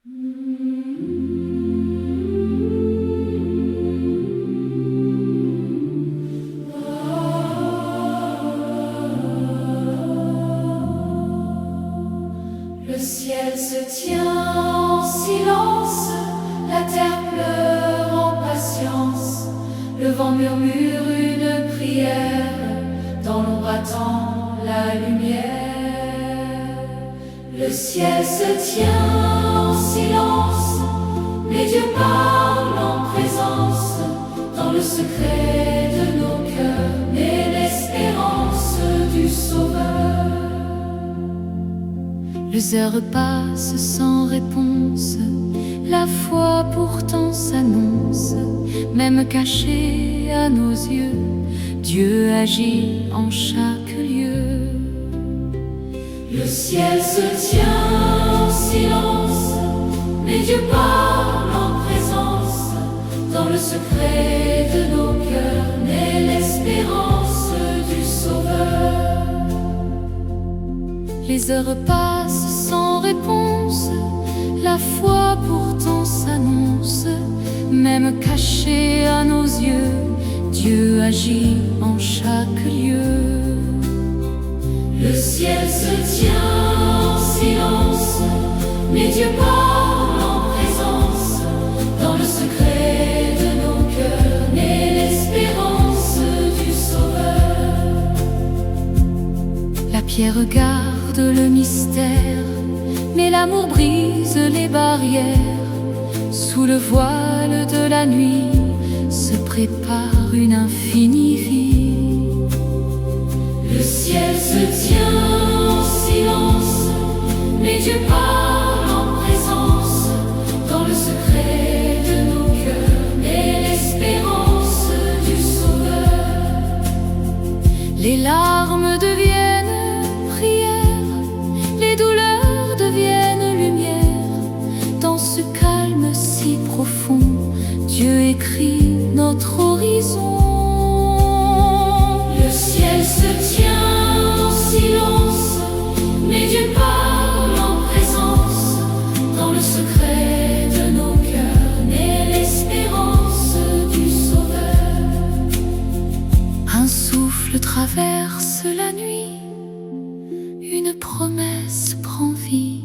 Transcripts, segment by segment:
Le ciel se tient en silence, la terre pleure en patience, le vent murmure une prière, dans l'ombre attend la lumière. Le ciel se tient en silence, mais Dieu parle en présence, dans le secret de nos cœurs naît l'espérance du Sauveur. Les heures passent sans réponse, la foi pourtant s'annonce, même cachée à nos yeux, Dieu agit en chaque lieu. Le ciel se tient en silence, mais Dieu parle en présence, dans le secret de nos cœurs naît l'espérance du Sauveur. Les heures passent sans réponse, la foi pourtant s'annonce, même cachée à nos yeux, Dieu agit en chaque lieu. Le ciel se tient en silence, mais Dieu parle en présence, dans le secret de nos cœurs naît l'espérance du Sauveur. La pierre garde le mystère, mais l'amour brise les barrières. Sous le voile de la nuit se prépare une infinie vie. Le ciel se tient en silence, mais Dieu parle en présence, dans le secret de nos cœurs naît l'espérance du Sauveur. Les larmes deviennent prières, les douleurs deviennent lumière. Dans ce calme si profond, Dieu écrit notre horizon. Le ciel se tient en silence, mais Dieu parle en présence, dans le secret de nos cœurs naît l'espérance du Sauveur. Un souffle traverse la nuit, une promesse prend vie,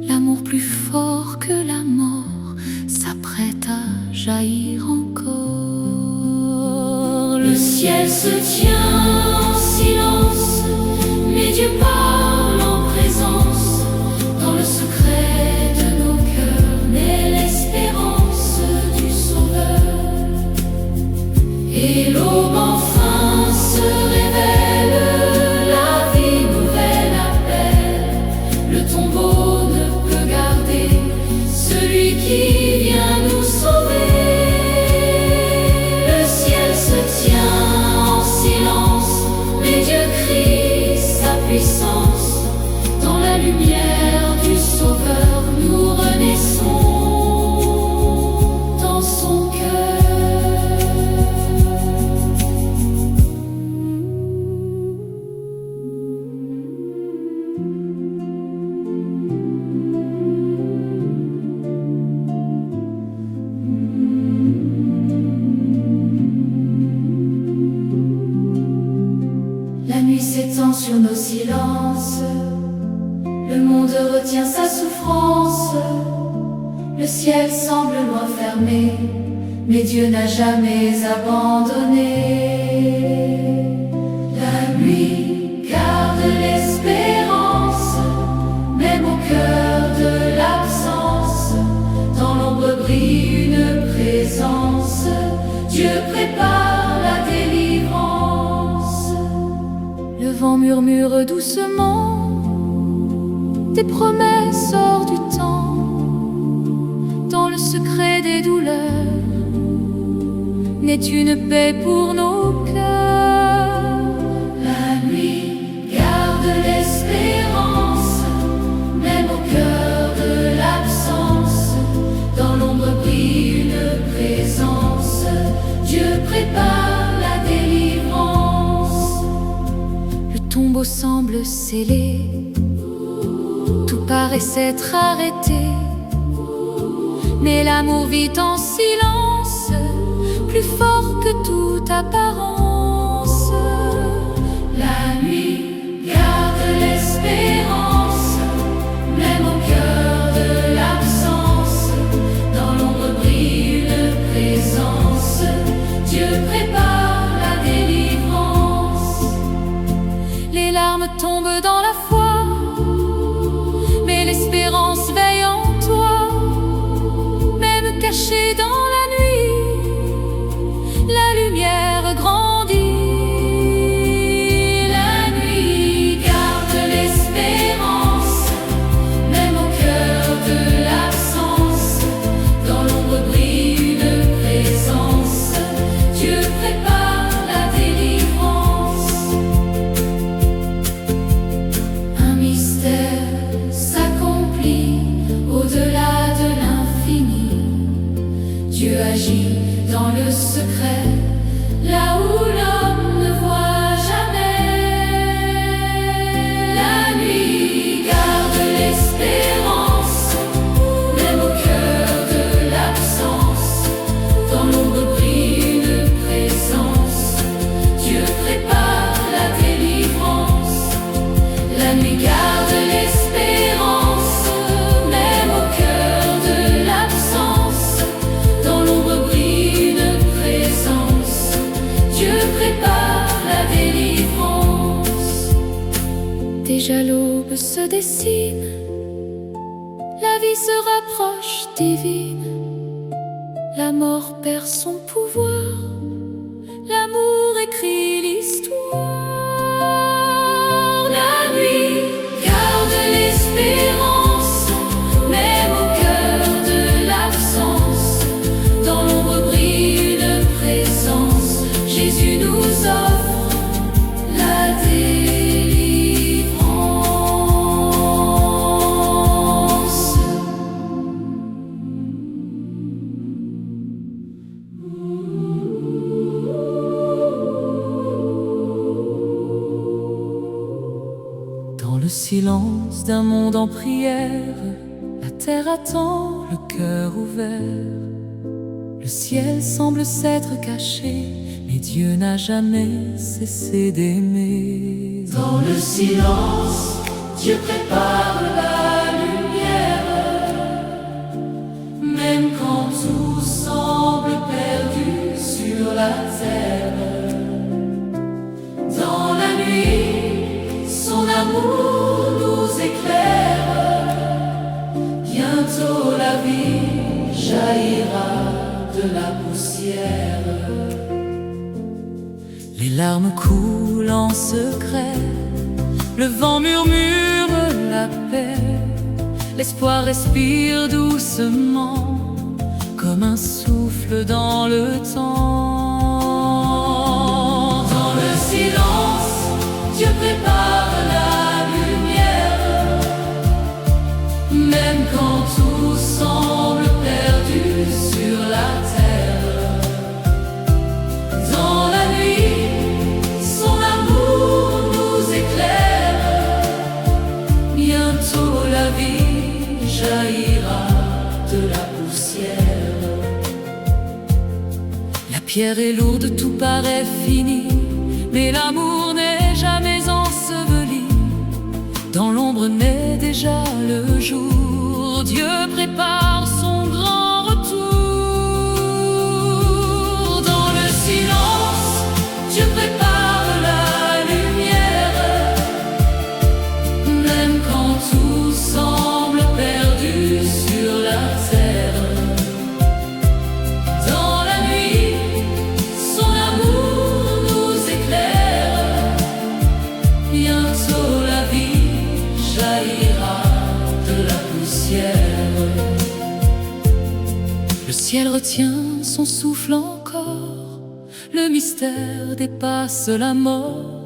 l'amour plus fort que la mort s'apprête à jaillir encore. Le ciel se tient en silence, mais Dieu parle en présence, dans le secret de nos cœurs naît l'espérance du Sauveur. Et l'aube enfin se révèle, la vie nouvelle appelle, le tombeau ne peut garder celui qui vient nous sauver. Le ciel se tient en silence, mais Dieu crie sa puissance, dans la lumière du Sauveur nous renaissons dans son cœur. La nuit s'étend sur nos silences, le monde retient sa souffrance. Le ciel semble loin fermé, mais Dieu n'a jamais abandonné. La nuit garde l'espérance, même au cœur de l'absence. Dans l'ombre brille une présence, Dieu prépare la délivrance. Le vent murmure doucement des promesses hors du temps, dans le secret des douleurs naît une paix pour nos cœurs. La nuit garde l'espérance, même au cœur de l'absence. Dans l'ombre brille une présence, Dieu prépare la délivrance. Le tombeau semble scellé, tout paraît s'être arrêté. Mais l'amour vit en silence, plus fort que toute apparence. La nuit garde l'espérance, même au cœur de l'absence. Dans l'ombre brille une présence, Dieu prépare la délivrance. Les larmes tombent dans la foi, mais l'espérance veille en toi. Même caché dans la nuit, la lumière grandit. La nuit garde l'espérance, même au cœur de l'absence. Dans l'ombre brille une présence, Dieu prépare la délivrance. Un mystère s'accomplit au-delà de l'infini. Dieu agit dans le secret, là où l'homme ne voit jamais. La nuit garde l'espérance, même au cœur de l'absence. Dans l'ombre brille une présence, Dieu prépare la délivrance. La nuit garde l'espérance, même au cœur de l'absence. Dans l'ombre brille une présence, Dieu prépare la délivrance. Déjà l'aube se dessine, la vie se rapproche divine. La mort perd son pouvoir, l'amour écrit l'histoire. La nuit garde l'espérance, même au cœur de l'absence. Dans l'ombre brille une présence, Jésus nous offre la délivrance. Dans le silence d'un monde en prière, la terre attend, le cœur ouvert. Le ciel semble s'être caché, mais Dieu n'a jamais cessé d'aimer. Dans le silence, Dieu prépare la lumière, même quand tout semble perdu sur la terre. Dans la nuit, son amour nous éclaire. Bientôt la vie jaillira de la poussière. Les larmes coulent en secret, le vent murmure la paix. L'espoir respire doucement, comme un souffle dans le temps. Dans le silence, Dieu prépare la lumière, même quand tout semble perdu sur la terre. Dans la nuit, son amour nous éclaire. Bientôt la vie jaillira de la poussière. La pierre est lourde, tout paraît fini, mais l'amour n'est jamais enseveli. Dans l'ombre naît déjà le jour, Dieu prépare son grand retour. Dans le silence, Dieu prépare la lumière, même quand tout semble perdu sur la terre. Dans la nuit, son amour nous éclaire. Bientôt la vie jaillira de la poussière. Le ciel retient son souffle encore, le mystère dépasse la mort.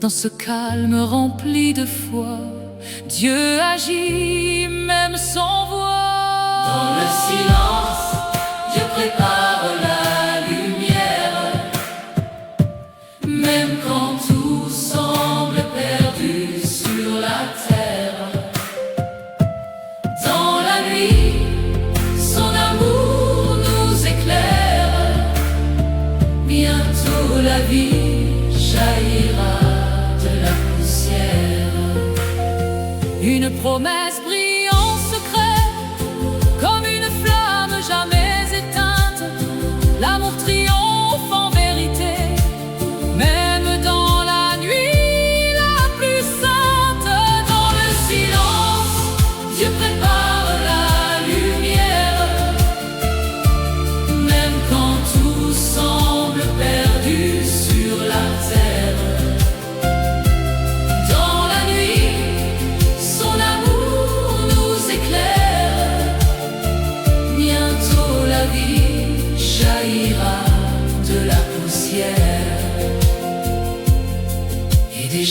Dans ce calme rempli de foi, Dieu agit même sans voix. Dans le silence, Dieu prépare la lumière, même quand tout semble perdu sur la terre. Dans la nuit, son amour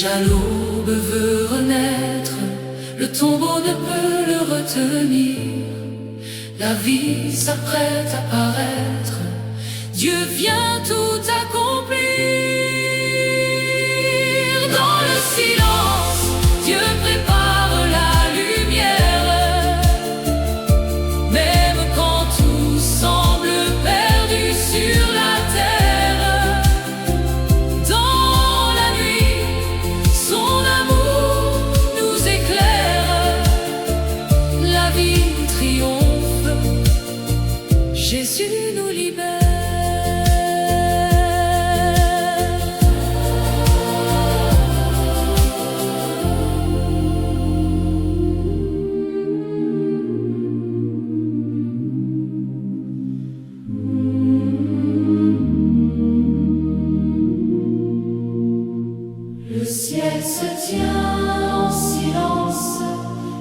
Déjà l'aube veut renaître, le tombeau ne peut le retenir. La vie s'apprête à paraître, Dieu vient tout accomplir. Dans le silence, Dieu prépare la lumière. Même quand tout semble perdu sur la terre, dans la nuit, son amour nous éclaire. La vie triomphe, Jésus nous libère. Le ciel se tient en silence,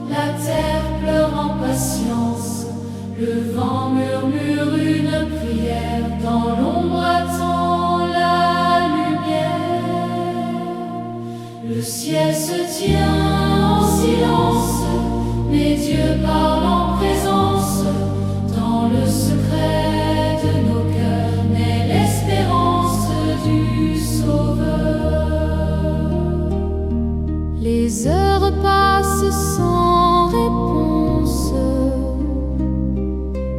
la terre pleure en patience, le vent murmure une prière, dans l'ombre attend la lumière. Le ciel se tient en silence, mais Dieu parle en présence, dans le secret de nos cœurs naît l'espérance du Sauveur. Les heures passent sans réponse,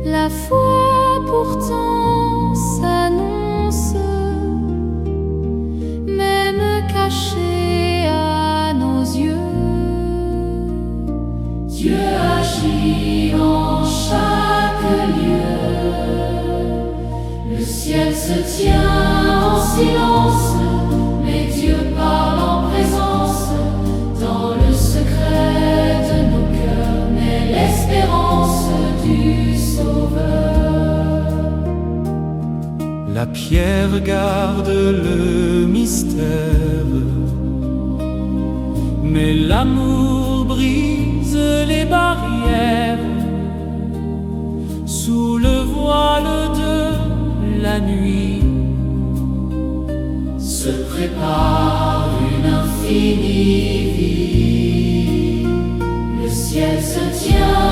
la foi pourtant s'annonce, même cachée à nos yeux. Dieu agit en chaque lieu. Le ciel se tient en silence, mais Dieu parle en présence, dans le secret de nos cœurs naît l'espérance du Sauveur. La pierre garde le mystère, mais l'amour brise les barrières. Sous le voile de la nuit se prépare une infinie vie. Le ciel se tient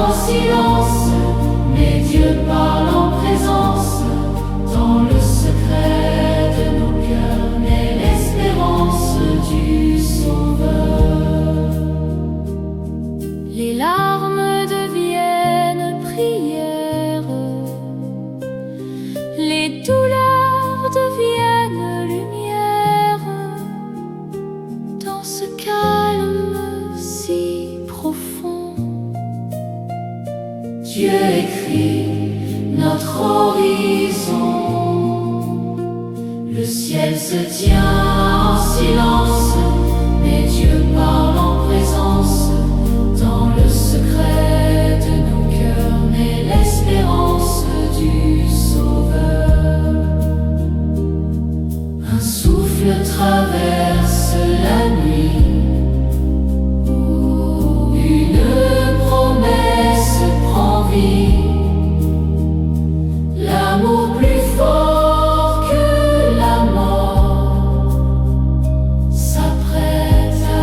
en silence, mais Dieu parle en présence, dans le secret de nos cœurs naît l'espérance du Sauveur. Les larmes deviennent prières, les douleurs deviennent lumière. Dans ce calme si profond, Dieu écrit notre horizon. Le ciel se tient en silence, mais Dieu parle en présence, dans le secret de nos cœurs naît l'espérance du Sauveur. Un souffle traverse la nuit, une promesse prend vie. L'amour plus fort que la mort s'apprête à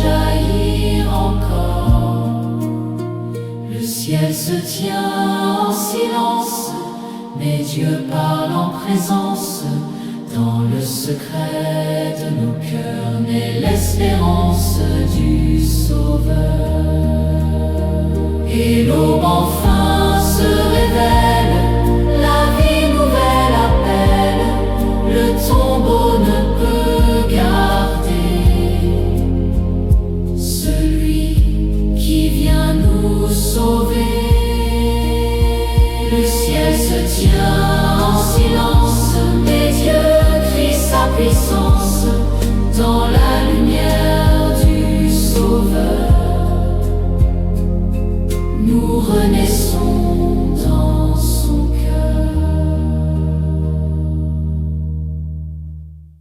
jaillir encore. Le ciel se tient en silence, mais Dieu parle en présence, dans le secret de nos cœurs naît l'espérance du Sauveur. Et l'aube